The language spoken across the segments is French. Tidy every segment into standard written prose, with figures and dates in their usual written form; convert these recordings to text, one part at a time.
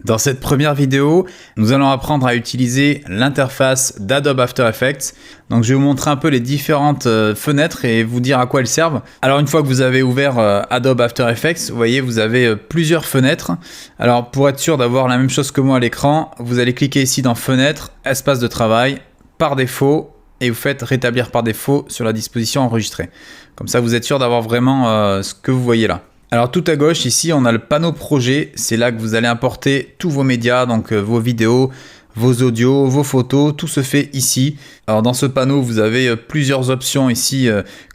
Dans cette première vidéo, nous allons apprendre à utiliser l'interface d'Adobe After Effects. Donc je vais vous montrer un peu les différentes fenêtres et vous dire à quoi elles servent. Alors une fois que vous avez ouvert Adobe After Effects, vous voyez, vous avez plusieurs fenêtres. Alors pour être sûr d'avoir la même chose que moi à l'écran, vous allez cliquer ici dans Fenêtre, Espace de travail, par défaut, et vous faites Rétablir par défaut sur la disposition enregistrée. Comme ça, vous êtes sûr d'avoir vraiment ce que vous voyez là. Alors tout à gauche ici on a le panneau projet, c'est là que vous allez importer tous vos médias, donc vos vidéos, vos audios, vos photos, tout se fait ici. Alors dans ce panneau vous avez plusieurs options ici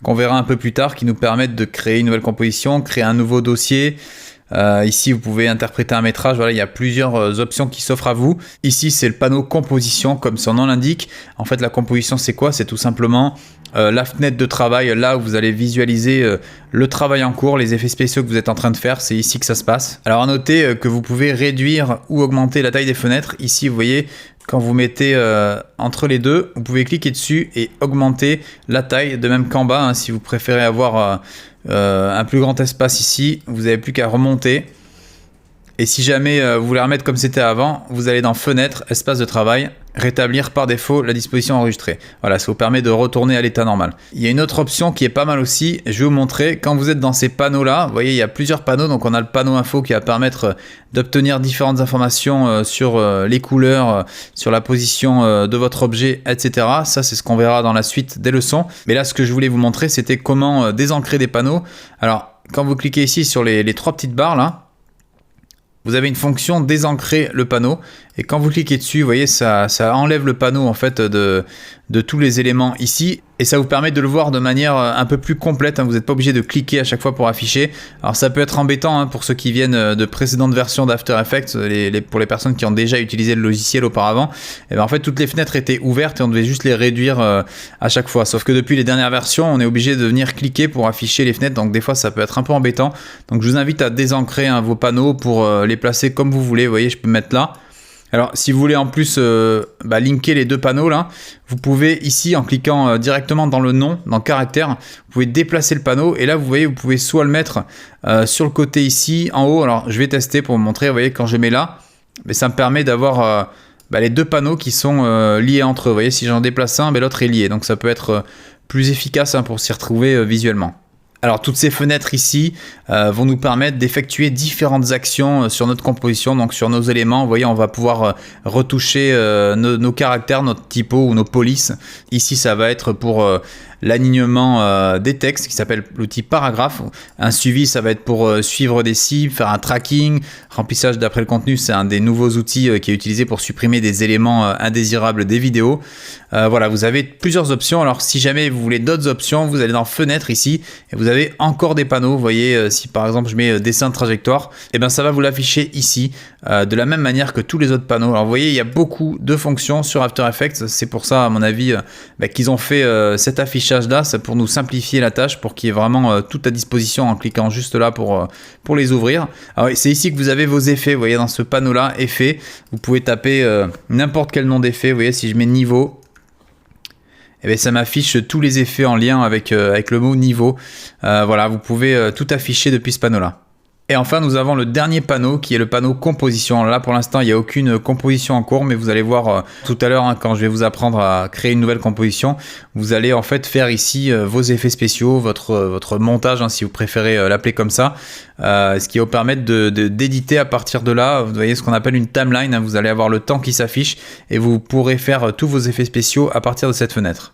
qu'on verra un peu plus tard qui nous permettent de créer une nouvelle composition, créer un nouveau dossier. Ici vous pouvez interpréter un métrage, voilà, il y a plusieurs options qui s'offrent à vous. Ici c'est le panneau composition comme son nom l'indique. En fait la composition c'est quoi? C'est tout simplement la fenêtre de travail, là où vous allez visualiser le travail en cours, les effets spéciaux que vous êtes en train de faire, c'est ici que ça se passe. Alors à noter que vous pouvez réduire ou augmenter la taille des fenêtres. Ici vous voyez, quand vous mettez entre les deux, vous pouvez cliquer dessus et augmenter la taille, de même qu'en bas, hein, si vous préférez avoir un plus grand espace ici, vous n'avez plus qu'à remonter. Et si jamais vous voulez remettre comme c'était avant, vous allez dans Fenêtre, Espace de travail, Rétablir par défaut la disposition enregistrée. Voilà, ça vous permet de retourner à l'état normal. Il y a une autre option qui est pas mal aussi, je vais vous montrer. Quand vous êtes dans ces panneaux-là, vous voyez, il y a plusieurs panneaux. Donc on a le panneau info qui va permettre d'obtenir différentes informations sur les couleurs, sur la position de votre objet, etc. Ça, c'est ce qu'on verra dans la suite des leçons. Mais là, ce que je voulais vous montrer, c'était comment désancrer des panneaux. Alors, quand vous cliquez ici sur les trois petites barres là, vous avez une fonction désancrer le panneau et quand vous cliquez dessus, vous voyez, ça enlève le panneau en fait de tous les éléments ici et ça vous permet de le voir de manière un peu plus complète. Vous n'êtes pas obligé de cliquer à chaque fois pour afficher. Alors ça peut être embêtant pour ceux qui viennent de précédentes versions d'After Effects, pour les personnes qui ont déjà utilisé le logiciel auparavant. Et bien en fait toutes les fenêtres étaient ouvertes et on devait juste les réduire à chaque fois. Sauf que depuis les dernières versions, on est obligé de venir cliquer pour afficher les fenêtres. Donc des fois ça peut être un peu embêtant. Donc je vous invite à désancrer vos panneaux pour les placer comme vous voulez. Vous voyez, je peux mettre là. Alors si vous voulez en plus linker les deux panneaux là, vous pouvez ici en cliquant directement dans le nom, dans caractère, vous pouvez déplacer le panneau et là vous voyez, vous pouvez soit le mettre sur le côté ici, en haut. Alors je vais tester pour vous montrer, vous voyez, quand je mets là, mais ça me permet d'avoir les deux panneaux qui sont liés entre eux. Vous voyez, si j'en déplace un, l'autre est lié, donc ça peut être plus efficace pour s'y retrouver visuellement. Alors toutes ces fenêtres ici vont nous permettre d'effectuer différentes actions sur notre composition, donc sur nos éléments. Vous voyez, on va pouvoir retoucher nos caractères, notre typo ou nos polices. Ici ça va être pour l'alignement des textes qui s'appelle l'outil paragraphe. Un suivi, ça va être pour suivre des cibles, faire un tracking. Remplissage d'après le contenu, c'est un des nouveaux outils qui est utilisé pour supprimer des éléments indésirables des vidéos. Voilà, vous avez plusieurs options. Alors si jamais vous voulez d'autres options, vous allez dans Fenêtre ici et vous avez encore des panneaux. Vous voyez, si par exemple je mets dessin de trajectoire, et ben ça va vous l'afficher ici de la même manière que tous les autres panneaux. Alors vous voyez, il y a beaucoup de fonctions sur After Effects. C'est pour ça, à mon avis, qu'ils ont fait cet affichage là, c'est pour nous simplifier la tâche, pour qu'il y ait vraiment tout à disposition en cliquant juste là pour les ouvrir. Alors c'est ici que vous avez vos effets. Vous voyez, dans ce panneau là, effets, vous pouvez taper n'importe quel nom d'effet. Vous voyez, si je mets niveau, et bien ça m'affiche tous les effets en lien avec le mot niveau. Voilà, vous pouvez tout afficher depuis ce panneau là. Et enfin, nous avons le dernier panneau qui est le panneau composition. Là, pour l'instant, il n'y a aucune composition en cours, mais vous allez voir tout à l'heure, quand je vais vous apprendre à créer une nouvelle composition, vous allez en fait faire ici vos effets spéciaux, votre montage, si vous préférez l'appeler comme ça, ce qui va vous permettre d'éditer à partir de là. Vous voyez ce qu'on appelle une timeline. Vous allez avoir le temps qui s'affiche et vous pourrez faire tous vos effets spéciaux à partir de cette fenêtre.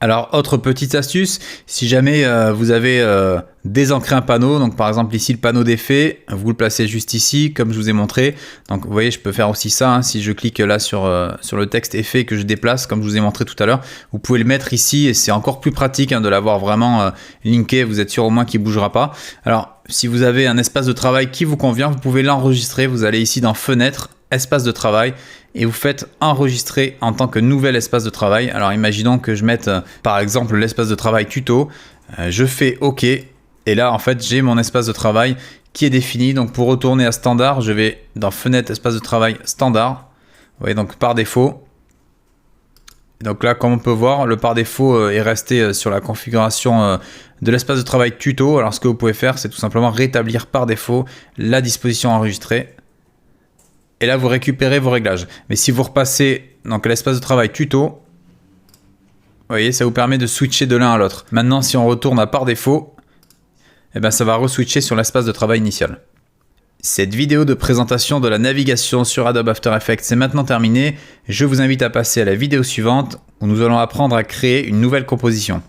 Alors, autre petite astuce, si jamais vous avez désancré un panneau, donc par exemple ici le panneau d'effet, vous le placez juste ici, comme je vous ai montré. Donc vous voyez, je peux faire aussi ça, si je clique là sur le texte effet que je déplace, comme je vous ai montré tout à l'heure, vous pouvez le mettre ici et c'est encore plus pratique de l'avoir vraiment linké, vous êtes sûr au moins qu'il ne bougera pas. Alors, si vous avez un espace de travail qui vous convient, vous pouvez l'enregistrer, vous allez ici dans Fenêtre, Espace de travail, et vous faites enregistrer en tant que nouvel espace de travail. Alors imaginons que je mette par exemple l'espace de travail tuto, je fais OK et là en fait j'ai mon espace de travail qui est défini. Donc pour retourner à standard, je vais dans Fenêtre, espace de travail standard. Vous voyez, donc par défaut. Et donc là, comme on peut voir, le par défaut est resté sur la configuration de l'espace de travail tuto. Alors ce que vous pouvez faire, c'est tout simplement rétablir par défaut la disposition enregistrée. Et là, vous récupérez vos réglages. Mais si vous repassez donc à l'espace de travail tuto, vous voyez, ça vous permet de switcher de l'un à l'autre. Maintenant, si on retourne à par défaut, eh ben, ça va re-switcher sur l'espace de travail initial. Cette vidéo de présentation de la navigation sur Adobe After Effects est maintenant terminée. Je vous invite à passer à la vidéo suivante où nous allons apprendre à créer une nouvelle composition.